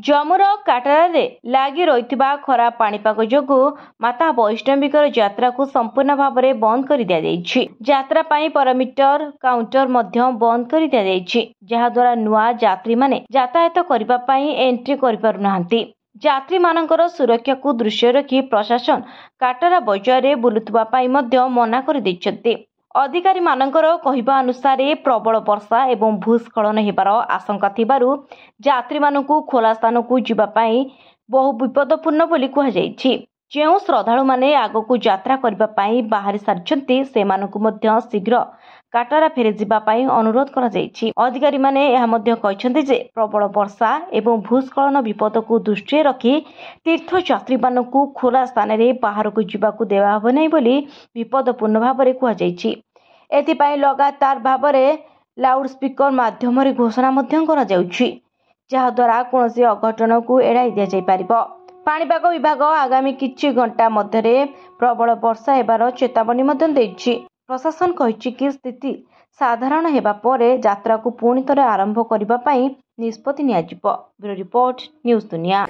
जम्मूर काटारारे लागी रहिथिबा खराब पाणीपाग जोगु माता वैष्णवीकर यात्रा को संपूर्ण भाव में बंद कर दिया जायछि। यात्रा पाई परमिटर काउंटर मध्य बंद कर दिया जायछि, जहा द्वारा नुआ यात्री माने यातायात करबा पाई एंट्री करि पारु नाहंती। यात्री मानकर सुरक्षा को दृष्टि रखी प्रशासन काटारा बजार बुलुथबा पाई मध्य मना कर दैछथि। अधिकारी मानकर कहिबा अनुसार प्रबल वर्षा एवं भूस्खलन हेबार आशंका थिबारु यात्री मानकु खोला स्थान को जिबा पाई बहु विपदपूर्ण बोली कुहाଯାଇଛି। जेउ श्रद्धालु माने आगकु यात्रा करबा पाई बाहरी सारिछन्ति सेमानकु मध्य शीघ्र काटारा फेरी जिबा पाई अनुरोध करा जायछि। अधिकारी माने एहा मध्य कहिसन्ति जे प्रबल वर्षा एवं भूस्खलन विपद को दृष्टि रखी तीर्थ यात्री मानकु खोला स्थान रे बाहरकु जिबाकु देवा हबो नै बोली विपदपूर्ण भाव में कुहाଯାଇଛି। एथिपाई लगातार भाव में लाउड स्पीकर माध्यम घोषणा मध्य करा जाउछि, जहा द्वारा कोनोसी अघटन को एड़ाई दिया जाय पारिबो। पाणीपाग विभाग आगामी किछि घंटा मध्य प्रबल वर्षा हेबार चेतावनी मध्य दैछि। प्रशासन कहिछि कि स्थिति साधारण हेबा परे यात्रा को पुणी थरे आरंभ करिबा पई निष्पत्ति नियाजिबो। ब्यूरो रिपोर्ट, न्यूज दुनिया।